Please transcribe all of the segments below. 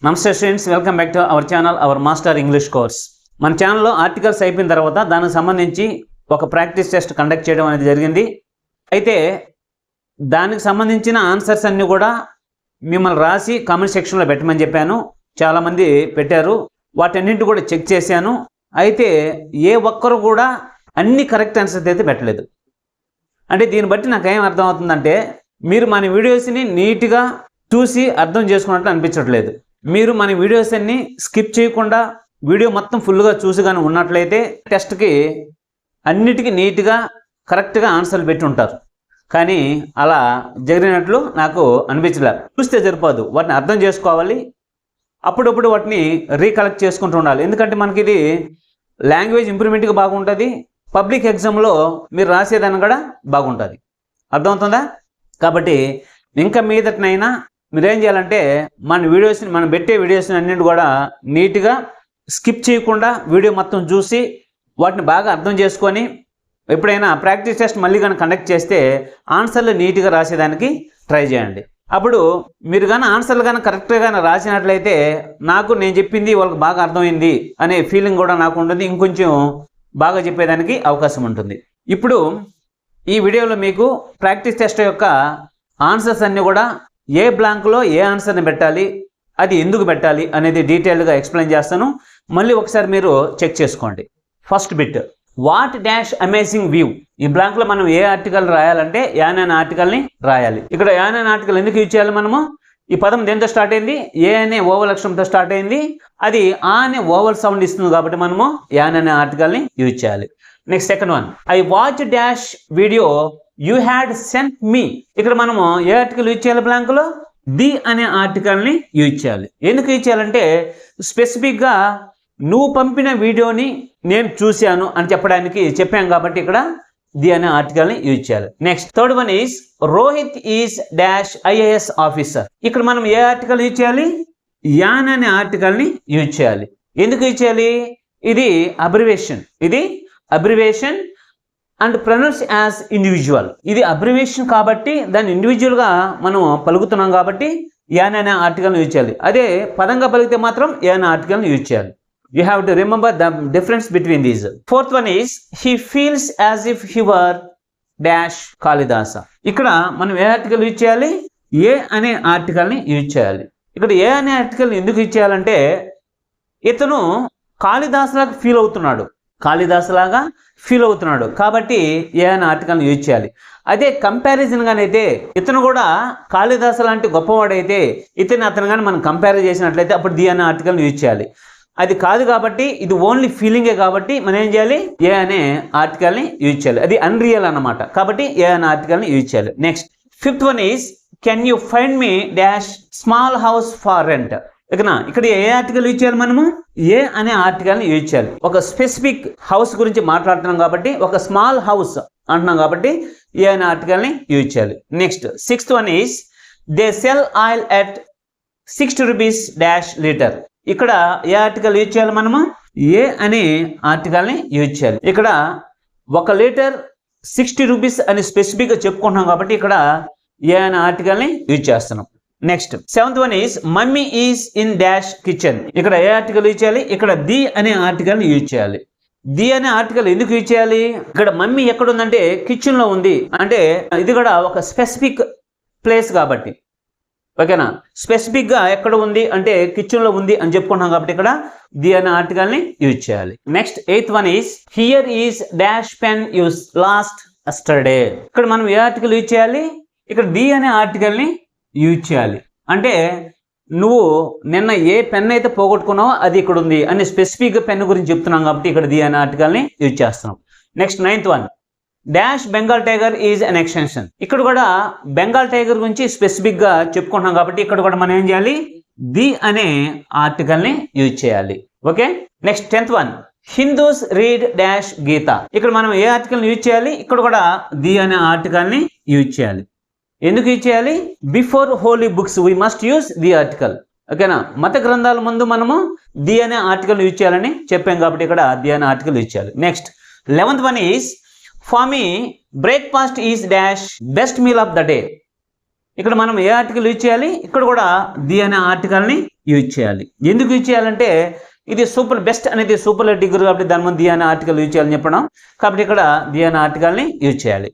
నమస్తే students, welcome back to our channel, hour master English course. మన ఛానల్లో articles అయిపోయిన తర్వాత దానికి సంబంధించి ఒక ప్రాక్టీస్ టెస్ట్ కండక్ట్ చేయడం అనేది జరిగింది. అయితే దానికి సంబంధించిన ఆన్సర్స్ అన్నీ కూడా మిమ్మల్ని రాసి కామెంట్ సెక్షన్లో పెట్టమని చెప్పాను. చాలామంది పెట్టారు, వాటన్నింటి కూడా చెక్ చేశాను. అయితే ఏ ఒక్కరు కూడా అన్ని కరెక్ట్ ఆన్సర్స్ అయితే పెట్టలేదు. అంటే దీన్ని బట్టి నాకు ఏం అర్థం అవుతుందంటే, మీరు మన వీడియోస్ని నీట్గా చూసి అర్థం చేసుకున్నట్లు అనిపించట్లేదు. మీరు మన వీడియోస్ అన్ని స్కిప్ చేయకుండా వీడియో మొత్తం ఫుల్గా చూసి కానీ ఉన్నట్లయితే టెస్ట్కి అన్నిటికీ నీట్గా కరెక్ట్గా ఆన్సర్లు పెట్టి ఉంటారు. కానీ అలా జరిగినట్లు నాకు అనిపించలేదు. చూస్తే సరిపోదు, వాటిని అర్థం చేసుకోవాలి, అప్పుడప్పుడు వాటిని రీకలెక్ట్ చేసుకుంటూ ఉండాలి. ఎందుకంటే మనకి ఇది లాంగ్వేజ్ ఇంప్రూవ్మెంట్కి బాగుంటుంది, పబ్లిక్ ఎగ్జామ్లో మీరు రాసేదాన్ని కూడా బాగుంటుంది. అర్థమవుతుందా? కాబట్టి ఇంకా మీదటనైనా మీరేం చేయాలంటే మనం పెట్టే వీడియోస్ని అన్నింటి కూడా నీట్గా స్కిప్ చేయకుండా వీడియో మొత్తం చూసి వాటిని బాగా అర్థం చేసుకొని ఎప్పుడైనా ప్రాక్టీస్ టెస్ట్ మళ్ళీ కానీ కండక్ట్ చేస్తే ఆన్సర్లు నీట్గా రాసేదానికి ట్రై చేయండి. అప్పుడు మీరు కానీ ఆన్సర్లు కానీ కరెక్ట్గా కానీ రాసినట్లయితే నేను చెప్పింది వాళ్ళకి బాగా అర్థమైంది అనే ఫీలింగ్ కూడా నాకు ఉంటుంది, ఇంకొంచెం బాగా చెప్పేదానికి అవకాశం ఉంటుంది. ఇప్పుడు ఈ వీడియోలో మీకు ప్రాక్టీస్ టెస్ట్ యొక్క ఆన్సర్స్ అన్నీ కూడా ఏ బ్లాంక్లో ఏ ఆన్సర్ని పెట్టాలి, అది ఎందుకు పెట్టాలి అనేది డీటెయిల్గా ఎక్స్ప్లెయిన్ చేస్తాను. మళ్ళీ ఒకసారి మీరు చెక్ చేసుకోండి. First bit, what dash amazing view. ఈ బ్లాంక్లో మనం ఏ ఆర్టికల్ రాయాలంటే యాన్ అనే ఆర్టికల్ని రాయాలి. ఇక్కడ యాన్ అనే ఆర్టికల్ ఎందుకు యూజ్ చేయాలి? మనము ఈ పదం దేంతో స్టార్ట్ అయింది? ఏ అనే ఓవల్ అక్షరంతో స్టార్ట్ అయింది, అది ఆ అనే ఓవల్ సౌండ్ ఇస్తుంది కాబట్టి మనము యాన్ అనే ఆర్టికల్ని యూజ్ చేయాలి. Next second one, I watch dash video you had sent me. ఇక్కడ మనము ఏ ఆర్టికల్ యూజ్ చేయాలి? బ్లాంక్లో ది అనే ఆర్టికల్ని యూజ్ చేయాలి. ఎందుకు యూజ్ చేయాలంటే స్పెసిఫిక్గా నువ్వు పంపిన వీడియోని నేను చూశాను అని చెప్పాం కాబట్టి ఇక్కడ ది అనే ఆర్టికల్ని యూజ్ చేయాలి. Next third one is Rohit is dash IAS officer. ఇక్కడ మనం ఏ ఆర్టికల్ యూజ్ చేయాలి? యాన్ అనే ఆర్టికల్ని యూజ్ చేయాలి. ఎందుకు యూజ్ చేయాలి? ఇది abbreviation and pronounce as individual. ఇది అబ్రివేషన్ కాబట్టి దాన్ని ఇండివిజువల్గా మనం పలుకుతున్నాం కాబట్టి యాన్ అనే ఆర్టికల్ని యూజ్ చేయాలి. అదే పదంగా పలికితే మాత్రం యాన్ ఆర్టికల్ని యూజ్ చేయాలి. You have to remember the difference between these. Fourth one is he feels as if he were dash Kalidasa. ఇక్కడ మనం ఏ ఆర్టికల్ యూజ్ చేయాలి? ఏ అనే ఆర్టికల్ని యూజ్ చేయాలి. ఇక్కడ ఏ అనే ఆర్టికల్ ఎందుకు యూజ్ చేయాలంటే ఇతను కాళిదాసులాగా ఫీల్ అవుతున్నాడు కాబట్టి ఏ అనే ఆర్టికల్ని యూజ్ చేయాలి. అదే కంపారిజన్ గానైతే ఇతను కూడా కాళిదాసు లాంటి గొప్పవాడైతే అతను కానీ మనం కంపేర్ చేసినట్లయితే అప్పుడు ది అనే ఆర్టికల్ని యూజ్ చేయాలి. అది కాదు కాబట్టి ఇది ఓన్లీ ఫీలింగే కాబట్టి మనం ఏం చేయాలి? ఏ అనే ఆర్టికల్ని యూజ్ చేయాలి. అది అన్రియల్ అన్నమాట కాబట్టి ఏ అనే ఆర్టికల్ని యూజ్ చేయాలి. Next fifth one is can you find me dash small house for rent. ఇక్కడ ఏ ఆర్టికల్ యూజ్ చేయాలి? మనము ఏ అనే ఆర్టికల్ని యూజ్ చేయాలి. ఒక స్పెసిఫిక్ హౌస్ గురించి మాట్లాడుతున్నాం కాబట్టి, ఒక స్మాల్ హౌస్ అంటున్నాం కాబట్టి ఏ అనే ఆర్టికల్ని యూజ్ చేయాలి. Next sixth one is they sell oil at 60 rupees dash litre. ఇక్కడ ఏ ఆర్టికల్ యూజ్ చేయాలి? మనము ఏ అనే ఆర్టికల్ని యూజ్ చేయాలి. ఇక్కడ 1 లీటర్ 60 రూపీస్ అని స్పెసిఫిక్గా చెప్పుకుంటున్నాం కాబట్టి ఇక్కడ ఏ అనే ఆర్టికల్ని యూజ్ చేస్తున్నాం. Next seventh one is mummy is in dash kitchen. ఇక్కడ ఏ ఆర్టికల్ యూజ్ చేయాలి? ఇక్కడ ది అనే ఆర్టికల్ని యూజ్ చేయాలి. ది అనే ఆర్టికల్ ఎందుకు యూజ్ చేయాలి? ఇక్కడ మమ్మీ ఎక్కడ ఉందంటే కిచెన్లో ఉంది, అంటే ఇది కూడా ఒక స్పెసిఫిక్ ప్లేస్ కాబట్టి, ఓకేనా? స్పెసిఫిక్గా ఎక్కడ ఉంది అంటే కిచెన్లో ఉంది అని చెప్పుకుంటున్నాం కాబట్టి ఇక్కడ ది అనే ఆర్టికల్ని యూజ్ చేయాలి. Next eighth one is here is dash pen use last yesterday. ఇక్కడ మనం ఏ ఆర్టికల్ యూజ్ చేయాలి? ఇక్కడ ది అనే ఆర్టికల్ని యూజ్ చేయాలి. అంటే నువ్వు నిన్న ఏ పెన్ అయితే పోగొట్టుకున్నావో అది ఇక్కడ ఉంది అని స్పెసిఫిక్గా పెన్ గురించి చెప్తున్నాం కాబట్టి ఇక్కడ ది అనే ఆర్టికల్ని యూజ్ చేస్తున్నాం. Next ninth one dash Bengal tiger is an extension. ఇక్కడ కూడా బెంగాల్ టైగర్ గురించి స్పెసిఫిక్గా చెప్పుకుంటున్నాం కాబట్టి ఇక్కడ కూడా మనం ఏం చేయాలి? ది అనే ఆర్టికల్ని యూజ్ చేయాలి. Okay. Next 10th one Hindus read dash Gita. ఇక్కడ మనం ఏ ఆర్టికల్ని యూజ్ చేయాలి? ఇక్కడ కూడా ది అనే ఆర్టికల్ని యూజ్ చేయాలి. ఎందుకు యూజ్ చేయాలి? Before holy books we must use the article. ఓకేనా? మత గ్రంథాల ముందు మనము ది అనే ఆర్టికల్ యూజ్ చేయాలని చెప్పాం కాబట్టి ఇక్కడ ది అనే ఆర్టికల్ యూజ్ చేయాలి. Next 11th one is for me breakfast is dash best meal of the day. ఇక్కడ మనం ఏ ఆర్టికల్ యూజ్ చేయాలి, ఇక్కడ కూడా ది అనే ఆర్టికల్ని యూజ్ చేయాలి. ఎందుకు యూజ్ చేయాలంటే ఇది బెస్ట్ అనేది సూపర్లేటివ్ డిగ్రీ కాబట్టి దాని ముందు ది అనే ఆర్టికల్ యూజ్ చేయాలని చెప్పడం, కాబట్టి ఇక్కడ ది అనే ఆర్టికల్ని యూజ్ చేయాలి.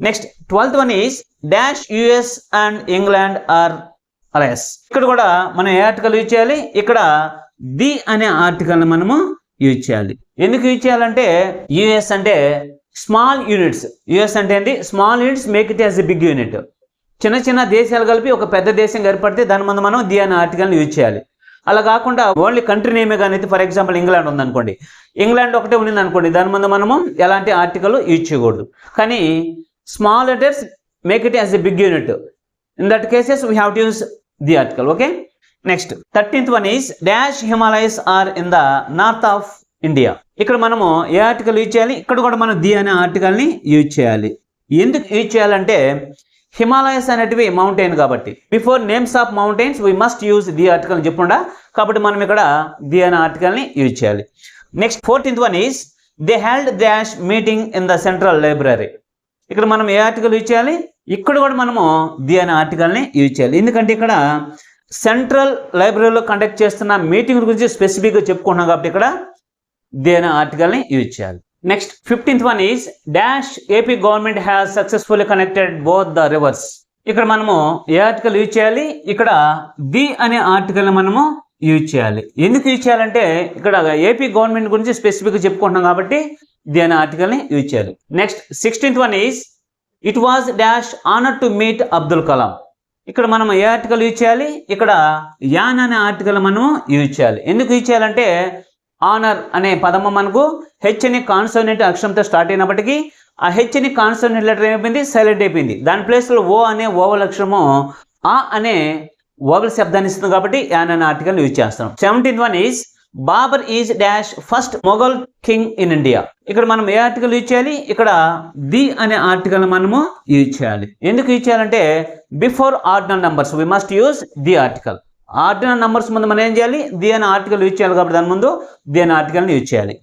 Next 12th one is dash US and England are alliance. ఇక్కడ కూడా మనం ఏ ఆర్టికల్ యూజ్ చేయాలి, ఇక్కడ ది అనే ఆర్టికల్ని మనము యూజ్ చేయాలి. ఎందుకు యూజ్ చేయాలంటే యుఎస్ అంటే స్మాల్ యూనిట్స్, యుఎస్ అంటే ఏంటి, small units make it as a big unit. చిన్న చిన్న దేశాలు కలిపి ఒక పెద్ద దేశం ఏర్పడితే దాని ముందు మనం ది అనే ఆర్టికల్ని యూజ్ చేయాలి. అలా కాకుండా ఓన్లీ కంట్రీ నేమే కానీ, ఫర్ ఎగ్జాంపుల్ ఇంగ్లాండ్ ఉందనుకోండి, ఇంగ్లాండ్ ఒకటే ఉంది అనుకోండి, దాని ముందు మనము ఎలాంటి ఆర్టికల్ యూజ్ చేయకూడదు. కానీ small letters make it as a big unit, in that cases we have to use the article. Okay, next 13th one is dash Himalayas are in the north of India. ఇక్కడ మనము ఏ article use చేయాలి, ఇక్కడ కూడా మనం the అనే ఆర్టికల్ని use చేయాలి. ఎందుకు యూజ్ చేయాలంటే హిమాలయస్ అనేటివి మౌంటైన్ కాబట్టి, before names of mountains we must use the article చెప్పకుండా, కాబట్టి మనం ఇక్కడ ది అనే ఆర్టికల్ని యూజ్ చేయాలి. Next 14th one is they held dash meeting in the central library. ఇక్కడ మనం ఏ ఆర్టికల్ యూజ్ చేయాలి, ఇక్కడ కూడా మనము ది అనే ఆర్టికల్ని యూజ్ చేయాలి. ఎందుకంటే ఇక్కడ సెంట్రల్ లైబ్రరీలో కండక్ట్ చేస్తున్న మీటింగ్ గురించి స్పెసిఫిక్గా చెప్పుకుంటున్నాం కాబట్టి ఇక్కడ ది అనే ఆర్టికల్ని యూజ్ చేయాలి. Next 15th one is dash AP government has successfully connected both the reverse. ఇక్కడ మనము ఏ ఆర్టికల్ యూజ్ చేయాలి, ఇక్కడ ది అనే ఆర్టికల్ని మనము యూజ్ చేయాలి. ఎందుకు యూజ్ చేయాలంటే ఇక్కడ ఏపీ గవర్నమెంట్ గురించి స్పెసిఫిక్గా చెప్పుకుంటున్నాం కాబట్టి ది అనే ఆర్టికల్ని యూజ్ చేయాలి. Next 16th one is it was dash honour to meet Abdul Kalam. ఇక్కడ మనం ఏ ఆర్టికల్ యూజ్ చేయాలి, ఇక్కడ యాన్ అనే ఆర్టికల్ మనము యూజ్ చేయాలి. ఎందుకు యూజ్ చేయాలంటే ఆనర్ అనే పదము మనకు హెచ్ అనే కాన్సోనెంట్ అక్షరంతో స్టార్ట్ అయినప్పటికీ ఆ హెచ్ అని కాన్సోనెంట్ లెటర్ ఏమైపోయింది, సైలెంట్ అయిపోయింది. దాని ప్లేస్లో ఓ అనే ఓవల్ అక్షరము ఆ అనే ఓవల్ శబ్దాన్ని ఇస్తుంది కాబట్టి యాన్ అనే ఆర్టికల్ యూజ్ చేస్తాం. 17th one is Babur is dash first Mughal king in India. ఇక్కడ మనం ఏ ఆర్టికల్ యూజ్ చేయాలి, ఇక్కడ ది అనే ఆర్టికల్ మనము యూజ్ చేయాలి. ఎందుకు యూజ్ చేయాలంటే before ordinal numbers we must use the article. Ordinal numbers ముందు మనం ఏం చేయాలి, ది అనే ఆర్టికల్ యూజ్ చేయాలి కాబట్టి దాని ముందు ది అనే ఆర్టికల్ని యూజ్ చేయాలి.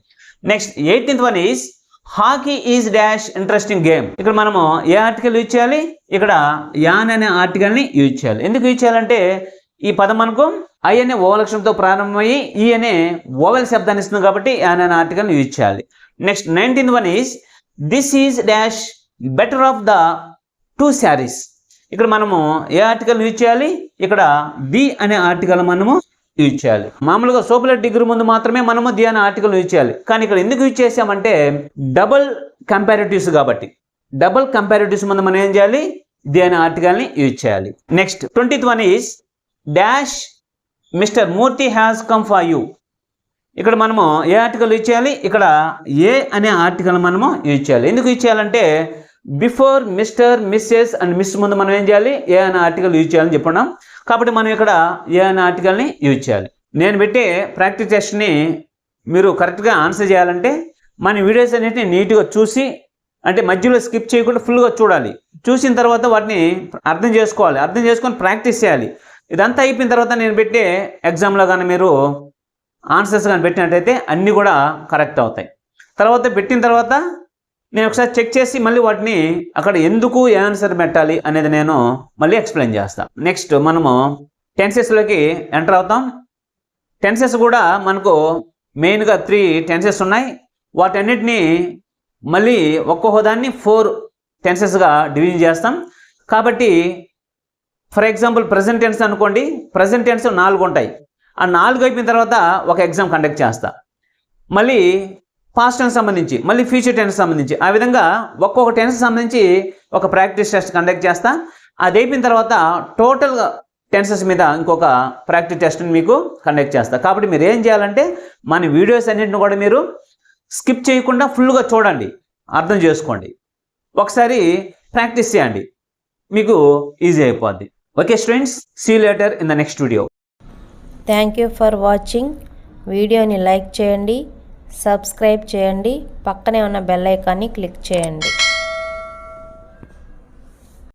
Next 18th one is hockey is dash interesting game. ఇక్కడ మనము ఏ ఆర్టికల్ యూజ్ చేయాలి, ఇక్కడ యాన్ అనే ఆర్టికల్ని యూజ్ చేయాలి. ఎందుకు యూజ్ చేయాలంటే ఈ పదం మనకు ఐ అనే ఓవల్ అక్షరంతో ప్రారంభమయ్యి ఈ అనే ఓవెల్ శబ్దాన్ని ఇస్తుంది కాబట్టి యాన్ అనే ఆర్టికల్ని యూజ్ చేయాలి. Next 19th one is this is dash better of the 2 saris. ఇక్కడ మనము ఏ ఆర్టికల్ యూజ్ చేయాలి, ఇక్కడ ది అనే ఆర్టికల్ మనము యూజ్ చేయాలి. మామూలుగా సూపర్లేటివ్ డిగ్రీ ముందు మాత్రమే మనము ది అనే ఆర్టికల్ యూజ్ చేయాలి. కానీ ఇక్కడ ఎందుకు యూజ్ చేసామంటే డబుల్ కంపారిటివ్స్ కాబట్టి, డబుల్ కంపారిటివ్స్ ముందు మనం ఏం చేయాలి, ది అనే ఆర్టికల్ని యూజ్ చేయాలి. Next 20th one is dash mister Murthy has come for you. ఇక్కడ మనము ఏ ఆర్టికల్ యూజ్ చేయాలి, ఇక్కడ ఏ అనే ఆర్టికల్ మనము యూజ్ చేయాలి. ఎందుకు యూజ్ చేయాలంటే before Mr, Mrs and Miss ముందు మనం ఏం చేయాలి, ఏ అనే ఆర్టికల్ యూజ్ చేయాలని చెప్పుకున్నాం కాబట్టి మనం ఇక్కడ ఏ అనే ఆర్టికల్ని యూజ్ చేయాలి. నేను పెట్టే ప్రాక్టీస్ టెస్ట్ని మీరు కరెక్ట్గా ఆన్సర్ చేయాలంటే మన వీడియోస్ అన్నిటిని నీట్గా చూసి, అంటే మధ్యలో స్కిప్ చేయకుండా ఫుల్గా చూడాలి. చూసిన తర్వాత వాటిని అర్థం చేసుకోవాలి, అర్థం చేసుకొని ప్రాక్టీస్ చేయాలి. ఇదంతా అయిపోయిన తర్వాత నేను పెట్టే ఎగ్జామ్లో కానీ మీరు ఆన్సర్స్ కానీ పెట్టినట్టయితే అన్నీ కూడా కరెక్ట్ అవుతాయి. తర్వాత పెట్టిన తర్వాత నేను ఒకసారి చెక్ చేసి మళ్ళీ వాటిని అక్కడ ఎందుకు ఏ ఆన్సర్ పెట్టాలి అనేది నేను మళ్ళీ ఎక్స్ప్లెయిన్ చేస్తాను. నెక్స్ట్ మనము టెన్సెస్లోకి ఎంటర్ అవుతాం. టెన్సెస్ కూడా మనకు మెయిన్గా 3 టెన్సెస్ ఉన్నాయి. వాటన్నిటినీ మళ్ళీ ఒక్కొక్క దాన్ని 4 టెన్సెస్గా డివిజన్ చేస్తాం. కాబట్టి ఫర్ ఎగ్జాంపుల్ ప్రజెంట్ టెన్స్ అనుకోండి, ప్రజెంట్ టెన్స్ 4 ఉంటాయి. ఆ 4 అయిపోయిన తర్వాత ఒక ఎగ్జామ్ కండక్ట్ చేస్తా. మళ్ళీ పాస్ట్ టెన్స్ సంబంధించి, మళ్ళీ ఫ్యూచర్ టెన్స్ సంబంధించి, ఆ విధంగా ఒక్కొక్క టెన్స్ సంబంధించి ఒక ప్రాక్టీస్ టెస్ట్ కండక్ట్ చేస్తా. అది అయిపోయిన తర్వాత టోటల్ టెన్సెస్ మీద ఇంకొక ప్రాక్టీస్ టెస్ట్ని మీకు కండక్ట్ చేస్తా. కాబట్టి మీరు ఏం చేయాలంటే మన వీడియోస్ అన్నింటిని కూడా మీరు స్కిప్ చేయకుండా ఫుల్గా చూడండి, అర్థం చేసుకోండి, ఒకసారి ప్రాక్టీస్ చేయండి, మీకు ఈజీ అయిపోద్ది. Okay students, see you later in the next video. Thank you for watching. వీడియోని లైక్ చేయండి, సబ్స్క్రైబ్ చేయండి, పక్కనే ఉన్న బెల్ ఐకాన్ని క్లిక్ చేయండి.